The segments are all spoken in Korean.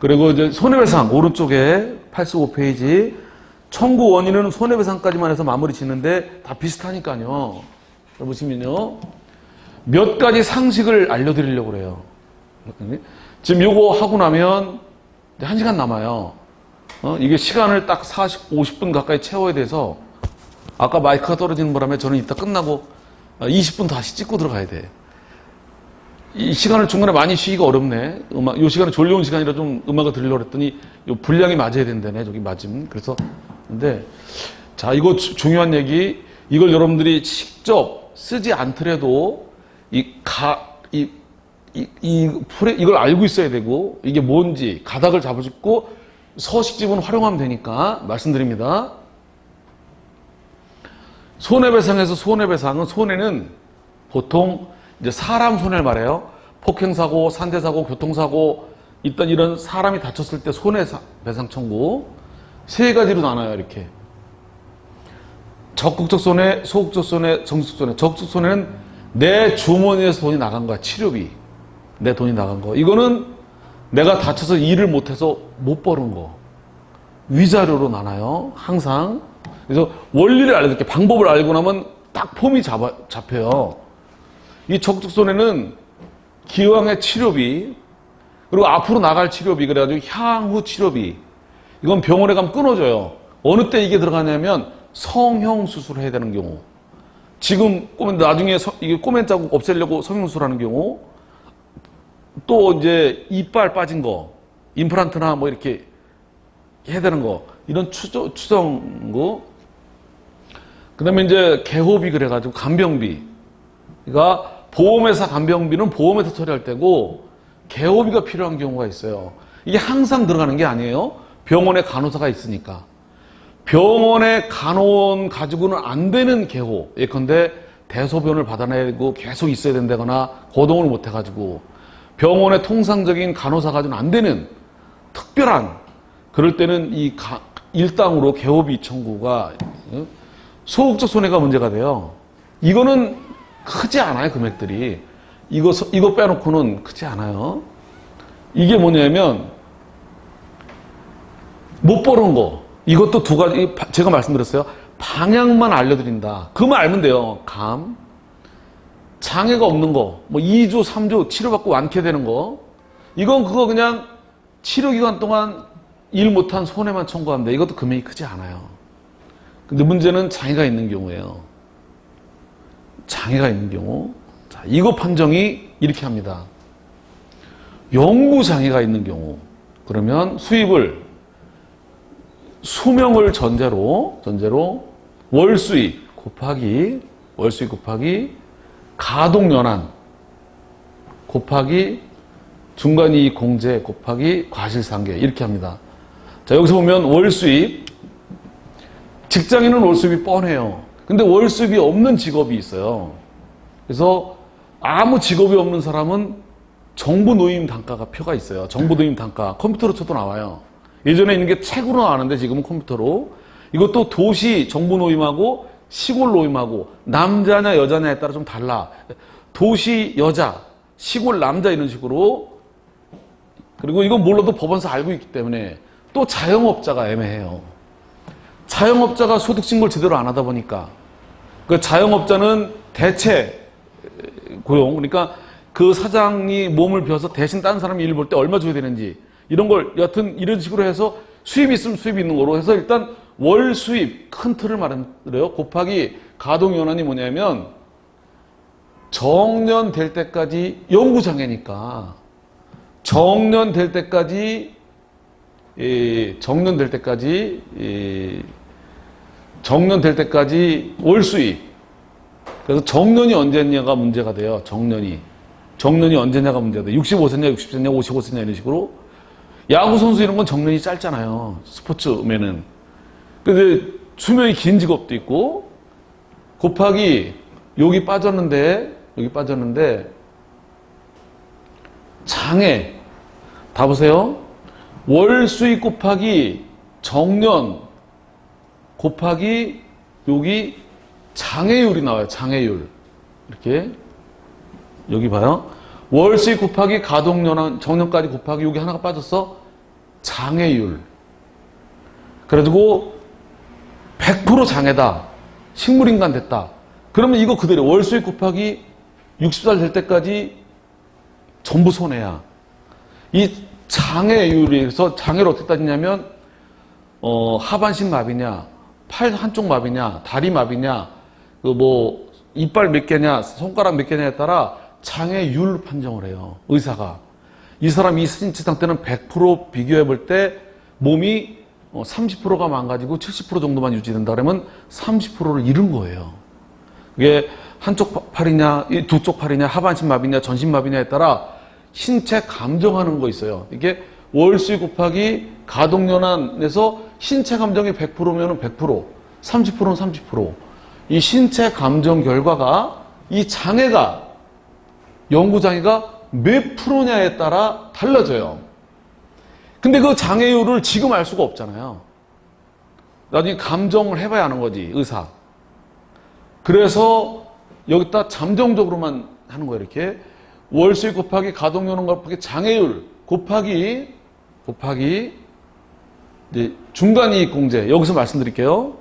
그리고 이제 손해배상 오른쪽에 85페이지 청구 원인은 손해배상까지만 해서 마무리 짓는데 다 비슷하니까요. 보시면요. 몇 가지 상식을 알려드리려고 그래요. 지금 요거 하고 나면 1시간 남아요. 이게 시간을 딱 50분 가까이 채워야 돼서 아까 마이크가 떨어지는 바람에 저는 이따 끝나고 20분 다시 찍고 들어가야 돼. 이 시간을 중간에 많이 쉬기가 어렵네. 요 시간은 졸려온 시간이라 좀 음악을 들으려고 했더니 요 분량이 맞아야 된다네. 저기 맞음. 그래서 근데 자, 이거 중요한 얘기. 이걸 여러분들이 직접 쓰지 않더라도 이걸 알고 있어야 되고 이게 뭔지 가닥을 잡아주고 서식집은 활용하면 되니까 말씀드립니다. 손해배상에서 손해배상은 손해는 보통 이제 사람 손해를 말해요. 폭행사고, 산재사고, 교통사고, 이런 사람이 다쳤을 때 손해배상 청구. 세 가지로 나눠요, 이렇게. 적극적 손해, 소극적 손해, 정극적 손해. 적극적 손해는 내 주머니에서 돈이 나간 거야, 치료비. 내 돈이 나간 거. 이거는 내가 다쳐서 일을 못해서 못 버는 거. 위자료로 나눠요, 항상. 그래서 원리를 알려줄게. 방법을 알고 나면 딱 폼이 잡혀요. 이 적극적 손해는 기왕의 치료비, 그리고 앞으로 나갈 치료비, 그래가지고 향후 치료비. 이건 병원에 가면 끊어줘요. 어느 때 이게 들어가냐면 성형수술을 해야 되는 경우. 지금 나중에 이게 꼬맨 자국 없애려고 성형수술하는 경우. 또 이제 이빨 빠진 거, 임플란트나 뭐 이렇게 해야 되는 거. 이런 추정거. 그 다음에 이제 개호비 그래가지고 간병비. 그러니까 보험회사 간병비는 보험에서 처리할 때고 개호비가 필요한 경우가 있어요. 이게 항상 들어가는 게 아니에요. 병원에 간호사가 있으니까. 병원에 간호원 가지고는 안 되는 개호. 예컨대 대소변을 받아내고 계속 있어야 된다거나 거동을 못 해가지고 병원의 통상적인 간호사 가지고는 안 되는 특별한 그럴 때는 이 일당으로 개호비 청구가 소극적 손해가 문제가 돼요. 이거는 크지 않아요, 금액들이. 이거 빼놓고는 크지 않아요. 이게 뭐냐면, 못 버는 거. 이것도 두 가지, 제가 말씀드렸어요. 방향만 알려드린다. 그만 알면 돼요. 장애가 없는 거. 뭐 2주, 3주 치료받고 완쾌되는 거. 이건 그거 그냥 치료기간 동안 일 못한 손해만 청구하면 돼. 이것도 금액이 크지 않아요. 근데 문제는 장애가 있는 경우예요. 장애가 있는 경우. 자, 이거 판정이 이렇게 합니다. 영구장애가 있는 경우. 그러면 수입을 수명을 전제로 월수입 곱하기 가동연한 곱하기 중간이익 공제 곱하기 과실상계 이렇게 합니다. 자, 여기서 보면 월수입, 직장인은 월수입이 뻔해요. 근데 월수입이 없는 직업이 있어요. 그래서 아무 직업이 없는 사람은 정부노임 단가가 표가 있어요. 정부노임 단가 컴퓨터로 쳐도 나와요. 예전에 있는 게 책으로 나왔는데 지금은 컴퓨터로. 이것도 도시 정부노임하고 시골 노임하고 남자냐 여자냐에 따라 좀 달라. 도시 여자, 시골 남자 이런 식으로. 그리고 이건 몰라도 법원에서 알고 있기 때문에. 또 자영업자가 애매해요. 자영업자가 소득신고를 제대로 안 하다 보니까 그 자영업자는 대체 고용, 그러니까 그 사장이 몸을 비워서 대신 다른 사람이 일 볼 때 얼마 줘야 되는지 이런 걸 여튼 이런 식으로 해서 수입이 있으면 수입이 있는 거로 해서 일단 월 수입 큰 틀을 말해요. 곱하기 가동연한이 뭐냐면 정년될 때까지 영구장애니까 정년될 때까지 월 수입. 그래서 정년이 언제냐가 문제가 돼요. 정년이 언제냐가 문제가 돼요. 65세냐, 60세냐, 55세냐 이런 식으로. 야구 선수 이런 건 정년이 짧잖아요. 스포츠맨은. 근데 수명이 긴 직업도 있고 곱하기 여기 빠졌는데 장애. 다 보세요. 월 수입 곱하기 정년 곱하기 여기 장애율이 나와요. 장애율. 이렇게. 여기 봐요. 월 수입 곱하기 가동연한 정년까지 곱하기 여기 하나가 빠졌어. 장애율. 그래가지고 100% 장애다. 식물인간 됐다. 그러면 이거 그대로 월수익 곱하기 60살 될 때까지 전부 손해야. 이 장애율에서 장애를 어떻게 따지냐면 하반신 마비냐, 팔 한쪽 마비냐, 다리 마비냐, 그 뭐 이빨 몇 개냐, 손가락 몇 개냐에 따라 장애율 판정을 해요. 의사가. 이 사람 이 신체 상태는 100% 비교해 볼 때 몸이 30%가 망가지고 70% 정도만 유지된다 그러면 30%를 잃은 거예요. 이게 한쪽 팔이냐, 두 쪽 팔이냐, 하반신 마비냐, 전신 마비냐에 따라 신체 감정하는 거 있어요. 이게 월수익 곱하기 가동연한에서 신체 감정이 100%면 100%, 30%는 30%. 이 신체 감정 결과가 이 장애가, 연구장애가 몇 프로냐에 따라 달라져요. 근데 그 장애율을 지금 알 수가 없잖아요. 나중에 감정을 해봐야 하는 거지, 의사. 그래서 여기다 잠정적으로만 하는 거예요, 이렇게. 월수익 곱하기 가동연한 곱하기 장애율 곱하기 이제 중간이익 공제. 여기서 말씀드릴게요.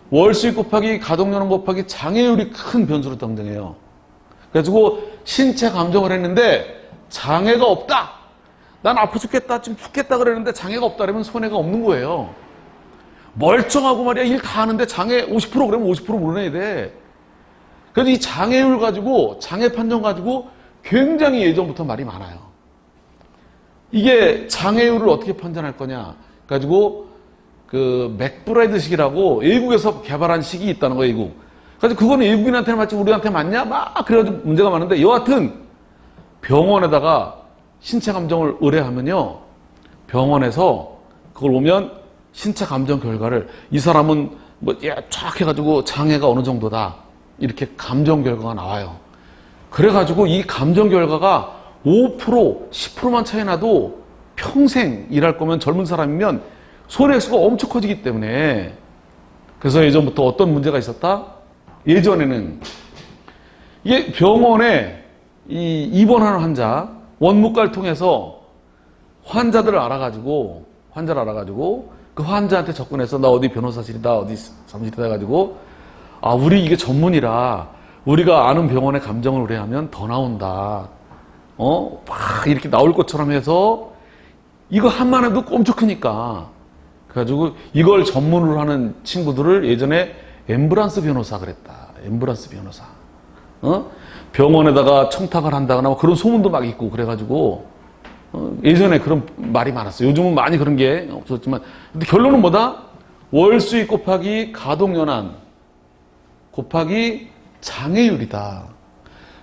월수익 곱하기 가동연한 곱하기 장애율이 큰 변수로 등장해요. 그래가지고 신체 감정을 했는데 장애가 없다. 난 아파 죽겠다, 좀 죽겠다 그랬는데 장애가 없다 그러면 손해가 없는 거예요. 멀쩡하고 말이야, 일 다 하는데 장애 50% 그러면 50% 물어내야 돼. 그래서 이 장애율 가지고, 장애 판정 가지고 굉장히 예전부터 말이 많아요. 이게 장애율을 어떻게 판단할 거냐 가지고 그 맥브라이드식이라고 외국에서 개발한 식이 있다는 거예요, 외국. 그래서 그거는 외국인한테는 맞지 우리한테 맞냐? 막 그래가지고 문제가 많은데 여하튼 병원에다가 신체 감정을 의뢰하면요, 병원에서 그걸 보면 신체 감정 결과를 이 사람은 뭐 쫙 해가지고 장애가 어느 정도다 이렇게 감정 결과가 나와요. 그래가지고 이 감정 결과가 5%, 10%만 차이 나도 평생 일할 거면 젊은 사람이면 손해수가 엄청 커지기 때문에. 그래서 예전부터 어떤 문제가 있었다? 예전에는 이게 병원에 이 입원하는 환자 원무과를 통해서 환자들을 알아가지고 그 환자한테 접근해서 나 어디 변호사실이다 어디 사무실이다 해가지고 아 우리 이게 전문이라 우리가 아는 병원의 감정을 의뢰하면 더 나온다. 막 이렇게 나올 것처럼 해서 이거 한만 해도 엄청 크니까. 그래가지고 이걸 전문으로 하는 친구들을 예전에 엠브란스 변호사 그랬다. 엠브란스 변호사. 병원에다가 청탁을 한다거나 뭐 그런 소문도 막 있고 그래가지고 예전에 그런 말이 많았어요. 요즘은 많이 그런 게 없었지만 근데 결론은 뭐다? 월수익 곱하기 가동연한 곱하기 장애율이다.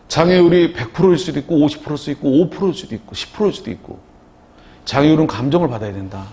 장애율이 100%일 수도 있고 50%일 수도 있고 5%일 수도 있고 10%일 수도 있고 장애율은 감정을 받아야 된다.